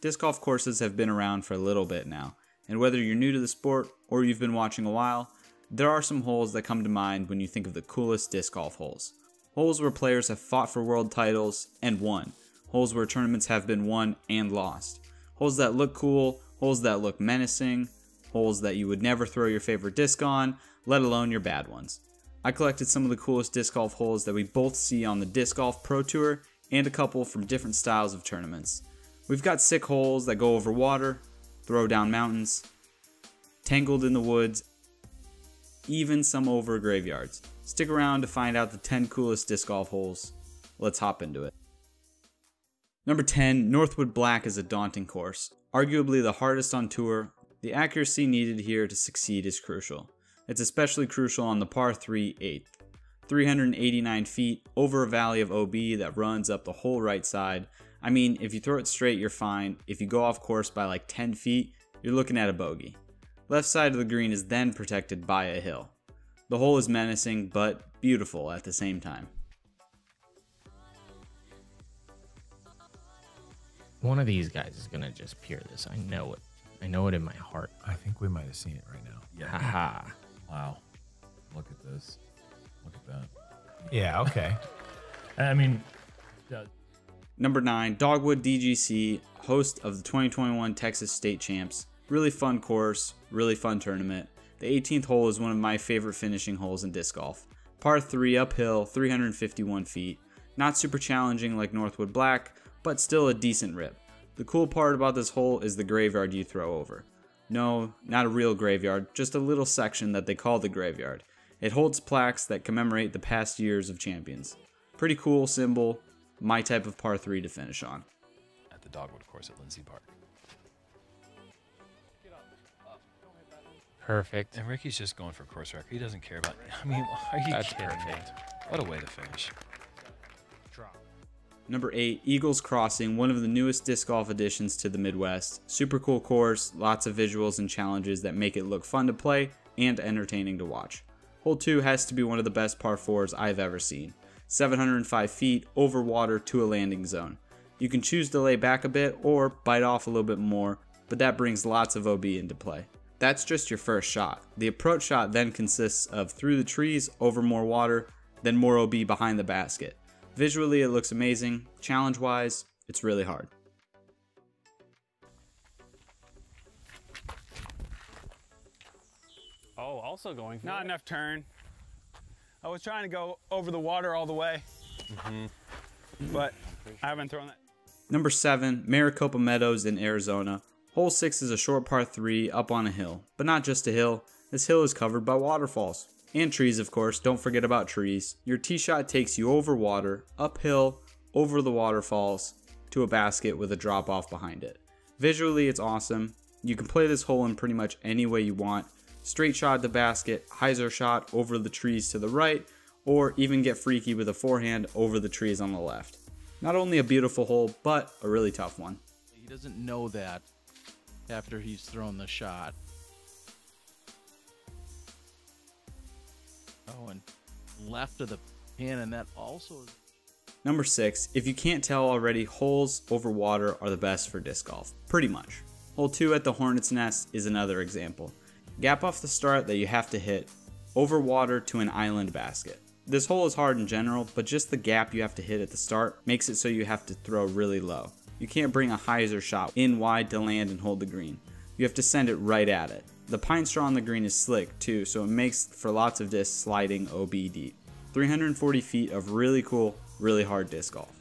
Disc golf courses have been around for a little bit now, and whether you're new to the sport or you've been watching a while, there are some holes that come to mind when you think of the coolest disc golf holes. Holes where players have fought for world titles and won. Holes where tournaments have been won and lost. Holes that look cool, holes that look menacing, holes that you would never throw your favorite disc on, let alone your bad ones. I collected some of the coolest disc golf holes that we both see on the Disc Golf Pro Tour and a couple from different styles of tournaments. We've got sick holes that go over water, throw down mountains, tangled in the woods, even some over graveyards. Stick around to find out the 10 coolest disc golf holes. Let's hop into it. Number 10, Northwood Black is a daunting course. Arguably the hardest on tour, the accuracy needed here to succeed is crucial. It's especially crucial on the par 3 8th. 389 feet over a valley of OB that runs up the whole right side. I mean, if you throw it straight, you're fine. If you go off course by like 10 feet, you're looking at a bogey. Left side of the green is then protected by a hill. The hole is menacing, but beautiful at the same time. One of these guys is gonna just peer this. I know it. I know it in my heart. I think we might have seen it right now. Yeah. Haha. Wow. Look at this. Look at that. Yeah, okay. I mean, Number 9, Dogwood DGC, host of the 2021 Texas State Champs. Really fun course, really fun tournament. The 18th hole is one of my favorite finishing holes in disc golf. Par 3 uphill, 351 feet. Not super challenging like Northwood Black, but still a decent rip. The cool part about this hole is the graveyard you throw over. No, not a real graveyard, just a little section that they call the graveyard. It holds plaques that commemorate the past years of champions. Pretty cool symbol, my type of par 3 to finish on. at the Dogwood course at Lindsay Park. Perfect. And Ricky's just going for course record. He doesn't care about. I mean, are you That's kidding me? perfect. What a way to finish. Number 8, Eagles Crossing, one of the newest disc golf additions to the Midwest. Super cool course, lots of visuals and challenges that make it look fun to play and entertaining to watch. Hole 2 has to be one of the best par 4s I've ever seen. 705 feet over water to a landing zone. You can choose to lay back a bit or bite off a little bit more, but that brings lots of OB into play. That's just your first shot. The approach shot then consists of through the trees, over more water, then more OB behind the basket. Visually, it looks amazing. Challenge-wise, it's really hard. Oh, also going for not enough turn. I was trying to go over the water all the way, but I haven't thrown that. Number 7, Maricopa Meadows in Arizona. Hole 6 is a short par 3 up on a hill, but not just a hill. This hill is covered by waterfalls. And trees, of course, don't forget about trees. Your tee shot takes you over water, uphill, over the waterfalls, to a basket with a drop off behind it. Visually, it's awesome. You can play this hole in pretty much any way you want. Straight shot at the basket, hyzer shot over the trees to the right, or even get freaky with a forehand over the trees on the left. Not only a beautiful hole, but a really tough one. He doesn't know that after he's thrown the shot. Oh, and left of the pin, and that also is... Number 6, if you can't tell already, holes over water are the best for disc golf. Pretty much. Hole 2 at the Hornet's Nest is another example. Gap off the start that you have to hit, over water to an island basket. This hole is hard in general, but just the gap you have to hit at the start makes it so you have to throw really low. You can't bring a hyzer shot in wide to land and hold the green. You have to send it right at it. The pine straw on the green is slick too, so it makes for lots of discs sliding OB deep. 340 feet of really cool, really hard disc golf.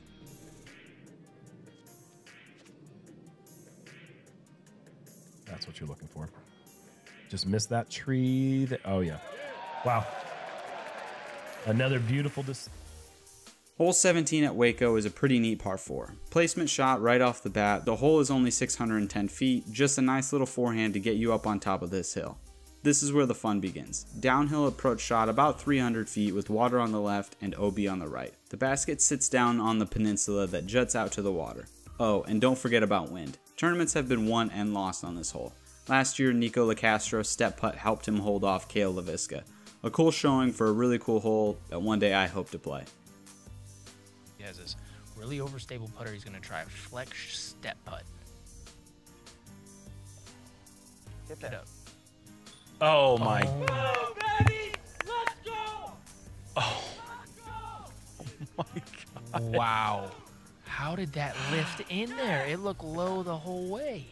That's what you're looking for. Just missed that tree. Oh, yeah. Wow. Another beautiful disc. Hole 17 at Waco is a pretty neat par 4. Placement shot right off the bat. The hole is only 610 feet, just a nice little forehand to get you up on top of this hill. This is where the fun begins. Downhill approach shot about 300 feet with water on the left and OB on the right. The basket sits down on the peninsula that juts out to the water. Oh, and don't forget about wind. Tournaments have been won and lost on this hole. Last year, Nico Lacastro step putt helped him hold off Kale LaVisca. A cool showing for a really cool hole that one day I hope to play. He has this really overstable putter. He's going to try a flex step putt. Hit that. Oh my. Wow. How did that lift in there? It looked low the whole way.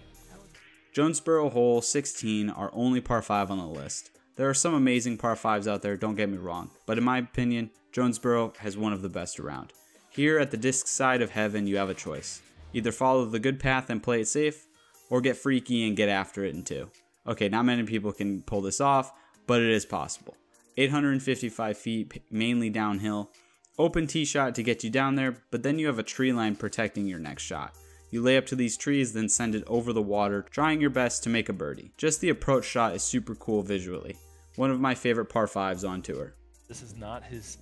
Jonesboro hole 16 are only par 5 on the list. There are some amazing par 5s out there, don't get me wrong, but in my opinion, Jonesboro has one of the best around. Here at the disc side of heaven, you have a choice. Either follow the good path and play it safe, or get freaky and get after it in 2. Okay, not many people can pull this off, but it is possible. 855 feet, mainly downhill. Open tee shot to get you down there, but then you have a tree line protecting your next shot. You lay up to these trees, then send it over the water, trying your best to make a birdie. Just the approach shot is super cool visually. One of my favorite par 5s on tour. This is not his,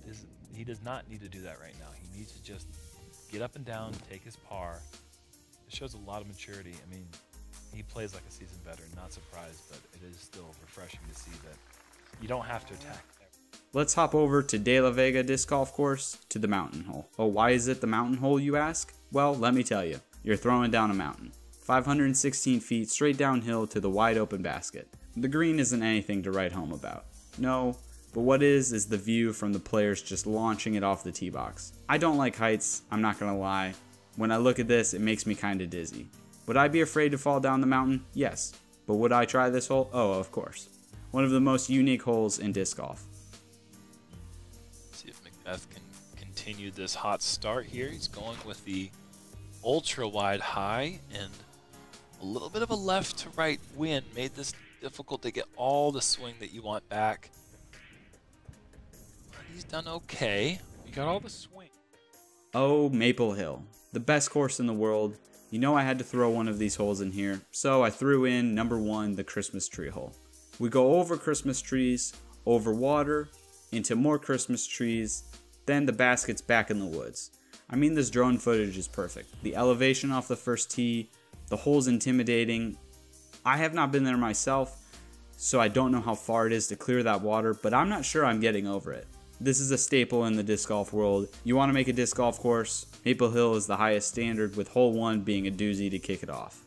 he does not need to do that right now. He needs to just get up and down, take his par. It shows a lot of maturity. I mean, he plays like a seasoned veteran, not surprised, but it is still refreshing to see that you don't have to attack. Let's hop over to De La Vega Disc Golf Course to the mountain hole. Oh, why is it the mountain hole, you ask? Well, let me tell you. You're throwing down a mountain. 516 feet straight downhill to the wide open basket. The green isn't anything to write home about. No, but what is the view from the players just launching it off the tee box. I don't like heights, I'm not gonna lie. When I look at this, it makes me kinda dizzy. Would I be afraid to fall down the mountain? Yes. But would I try this hole? Oh, of course. One of the most unique holes in disc golf. See if Macbeth can continue this hot start here. He's going with the ultra wide high, and a little bit of a left to right wind made this difficult to get all the swing that you want back. But he's done okay. You got all the swing. Oh, Maple Hill. The best course in the world. You know I had to throw one of these holes in here, so I threw in number 1, the Christmas tree hole. We go over Christmas trees, over water, into more Christmas trees, then the basket's back in the woods. I mean, this drone footage is perfect. The elevation off the first tee, the hole's intimidating. I have not been there myself, so I don't know how far it is to clear that water, but I'm not sure I'm getting over it. This is a staple in the disc golf world. You want to make a disc golf course, Maple Hill is the highest standard, with hole 1 being a doozy to kick it off.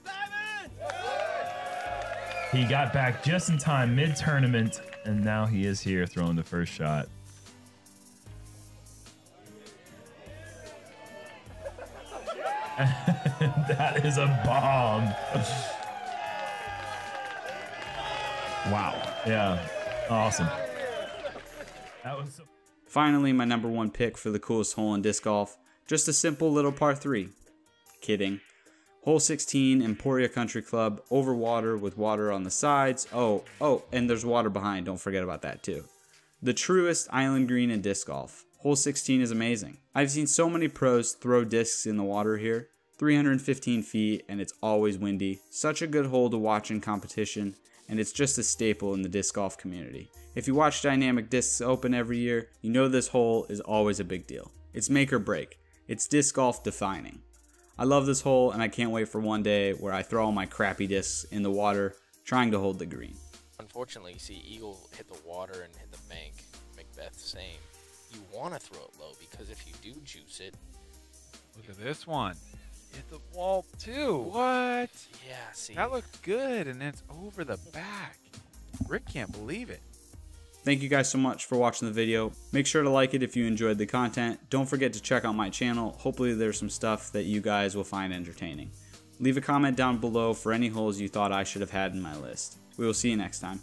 He got back just in time mid-tournament, and now he is here throwing the first shot. That is a bomb. Wow. Yeah. Awesome. That was so. Finally, my number 1 pick for the coolest hole in disc golf. Just a simple little par 3. Kidding. Hole 16, Emporia Country Club, over water with water on the sides. Oh, and there's water behind. Don't forget about that too. The truest island green in disc golf. Hole 16 is amazing. I've seen so many pros throw discs in the water here. 315 feet, and it's always windy. Such a good hole to watch in competition, and it's just a staple in the disc golf community. If you watch Dynamic Discs Open every year, you know this hole is always a big deal. It's make or break. It's disc golf defining. I love this hole, and I can't wait for one day where I throw all my crappy discs in the water, trying to hold the green. Unfortunately, you see Eagle hit the water and hit the bank. Macbeth same. You want to throw it low, because if you do juice it... Look at this one. Hit the wall too. What? Yeah, see. That looked good, and it's over the back. Rick can't believe it. Thank you guys so much for watching the video. Make sure to like it if you enjoyed the content. Don't forget to check out my channel. Hopefully there's some stuff that you guys will find entertaining. Leave a comment down below for any holes you thought I should have had in my list. We will see you next time.